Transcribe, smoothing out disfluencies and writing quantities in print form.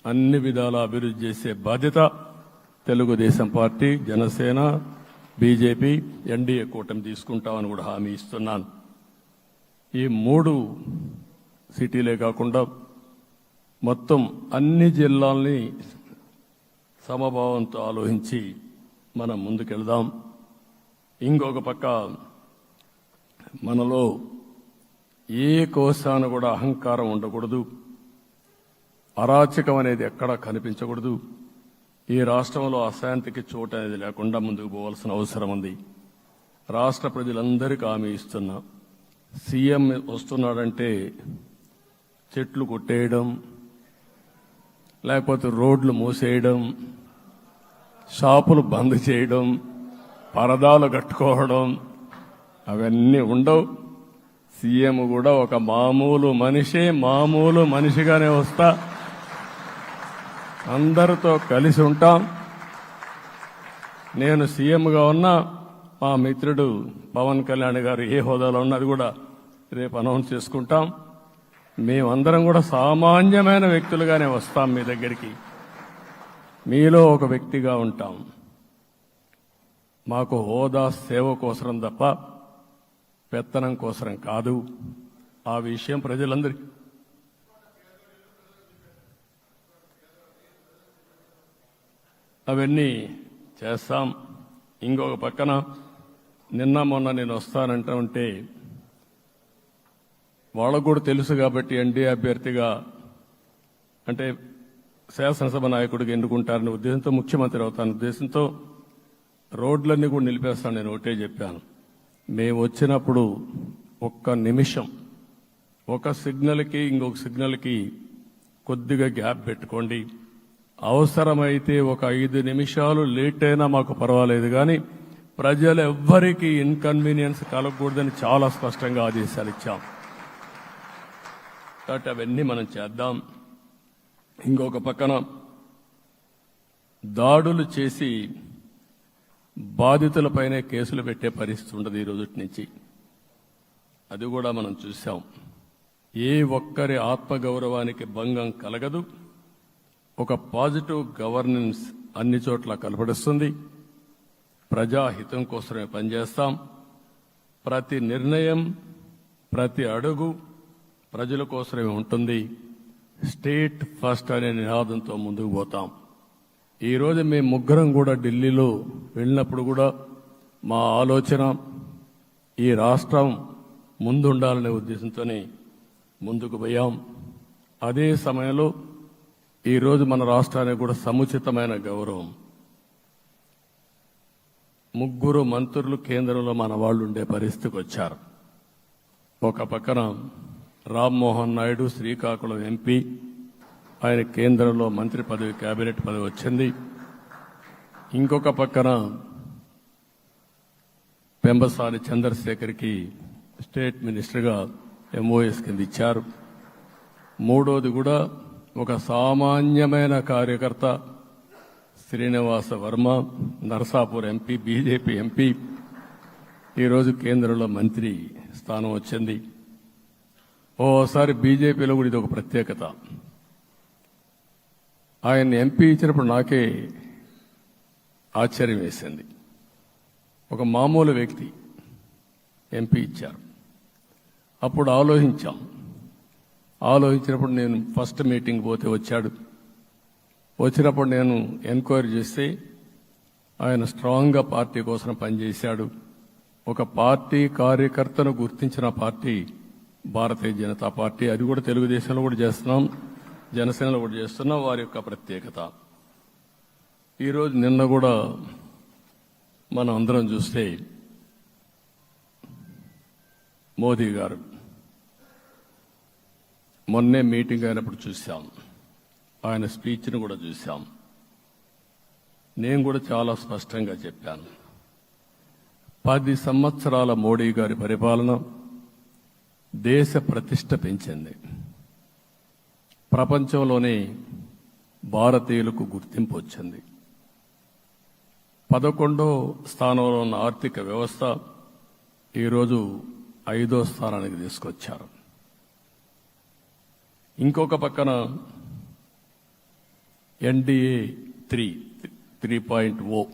అన్ని విధాల అభివృద్ధి చేసే బాధ్యత Telugu Desam party, Janasena, BJP, NDA కూటమి తీసుకుంటామని కూడా హామీ ఇస్తున్నాను. ఈ 3 సిటీలే కాకుండా మొత్తం అన్ని జిల్లాల్ని సమభావంతో ఆలోచించి మనం ముందుకెళ్దాం. ఇంకొక పక్క మనలో ఏ కోశాన కూడా అహంకారం ఉండకూడదు, అరాచకం అనేది ఎక్కడా కనిపించకూడదు. ఈ రాష్ట్రంలో అశాంతికి చోటు అనేది లేకుండా ముందుకు పోవాల్సిన అవసరం ఉంది. రాష్ట్ర ప్రజలందరికీ హామీ ఇస్తున్నా, సీఎం వస్తున్నాడంటే చెట్లు కొట్టేయడం, లేకపోతే రోడ్లు మూసేయడం, షాపులు బంద్ చేయడం, పరదాలు కట్టుకోవడం అవన్నీ ఉండవు. సీఎం కూడా ఒక మామూలు మనిషిగానే వస్తా, అందరితో కలిసి ఉంటాం. నేను సీఎంగా ఉన్నా మా మిత్రుడు పవన్ కళ్యాణ్ గారు ఏ హోదాలో ఉన్నది కూడా రేపు అనౌన్స్ చేసుకుంటాం. మేమందరం కూడా సామాన్యమైన వ్యక్తులుగానే వస్తాం మీ దగ్గరికి, మీలో ఒక వ్యక్తిగా ఉంటాం. మాకు హోదా సేవ కోసరం తప్ప పెత్తనం కోసరం కాదు. ఆ విషయం ప్రజలందరికీ అవన్నీ చేస్తాం. ఇంకొక పక్కన నిన్న మొన్న నేను వస్తానంటా ఉంటే వాళ్ళకు కూడా తెలుసు కాబట్టి ఎన్డీఏ అభ్యర్థిగా అంటే శాసనసభ నాయకుడికి ఎన్నుకుంటారనే ఉద్దేశంతో, ముఖ్యమంత్రి అవుతాను ఉద్దేశంతో రోడ్లన్నీ కూడా నిలిపేస్తాను. నేను ఒకటే చెప్పాను, మేము వచ్చినప్పుడు ఒక్క నిమిషం ఒక సిగ్నల్కి ఇంకొక సిగ్నల్కి కొద్దిగా గ్యాప్ పెట్టుకోండి, అవసరమైతే ఒక 5 నిమిషాలు లేట్ అయినా మాకు పర్వాలేదు, కానీ ప్రజలు ఎవ్వరికీ ఇన్కన్వీనియన్స్ కలగకూడదని చాలా స్పష్టంగా ఆదేశాలు ఇచ్చాం. కాబట్టి అవన్నీ మనం చేద్దాం. ఇంకొక పక్కన దాడులు చేసి బాధితులపైనే కేసులు పెట్టే పరిస్థితి ఉండదు ఈ రోజు నుంచి. అది కూడా మనం చూసాం. ఏ ఒక్కరి ఆత్మగౌరవానికి భంగం కలగదు. ఒక పాజిటివ్ గవర్నెన్స్ అన్ని చోట్ల కనపడుస్తుంది. ప్రజాహితం కోసమే పనిచేస్తాం. ప్రతి నిర్ణయం, ప్రతి అడుగు ప్రజల కోసమే ఉంటుంది. స్టేట్ ఫస్ట్ అనే నినాదంతో ముందుకు పోతాం. ఈరోజు మేము ముగ్గురం కూడా ఢిల్లీలో వెళ్ళినప్పుడు కూడా మా ఆలోచన ఈ రాష్ట్రం ముందుండాలనే ఉద్దేశంతోనే ముందుకు పోయాం. అదే సమయంలో ఈరోజు మన రాష్ట్రానికి కూడా సముచితమైన గౌరవం. 3 మంత్రులు కేంద్రంలో మన వాళ్ళు ఉండే పరిస్థితికి వచ్చారు. ఒక పక్కన రామ్మోహన్ నాయుడు శ్రీకాకుళం ఎంపీ, ఆయన కేంద్రంలో మంత్రి పదవి, కేబినెట్ పదవి వచ్చింది. ఇంకొక పక్కన పెంబసాని చంద్రశేఖర్కి స్టేట్ మినిస్టర్గా ఎంఓఎస్ కింద ఇచ్చారు. మూడోది కూడా ఒక సామాన్యమైన కార్యకర్త Srinivasa Varma, Narasapur MP, BJP MP, ఈరోజు కేంద్రంలో మంత్రి స్థానం వచ్చింది. ఓసారి బీజేపీలో కూడా ఇది ఒక ప్రత్యేకత. ఆయన ఎంపీ ఇచ్చినప్పుడు నాకే ఆశ్చర్యం వేసింది. ఒక మామూలు వ్యక్తి ఎంపీ ఇచ్చారు. అప్పుడు ఆలోచించినప్పుడు నేను ఫస్ట్ మీటింగ్ పోతే వచ్చాడు. వచ్చినప్పుడు నేను ఎంక్వైరీ చేస్తే ఆయన స్ట్రాంగ్గా పార్టీ కోసం పనిచేశాడు. ఒక పార్టీ కార్యకర్తను గుర్తించిన పార్టీ భారతీయ జనతా పార్టీ. అది కూడా తెలుగుదేశంలో కూడా చేస్తున్నాం, జనసేనలో కూడా చేస్తున్నాం. వారి యొక్క ప్రత్యేకత. ఈరోజు నిన్న కూడా మనం అందరం చూస్తే మోదీ గారు మొన్నే మీటింగ్ అయినప్పుడు చూశాం, ఆయన స్పీచ్ను కూడా చూశాం. నేను కూడా చాలా స్పష్టంగా చెప్పాను, 10 సంవత్సరాల మోడీ గారి పరిపాలన దేశ ప్రతిష్ట పెంచింది. ప్రపంచంలోనే భారతీయులకు గుర్తింపు వచ్చింది. 11వ స్థానంలో ఉన్న ఆర్థిక వ్యవస్థ ఈరోజు 5వ స్థానానికి తీసుకొచ్చారు. ఇంకొక పక్కన ఎన్డీఏ 3.0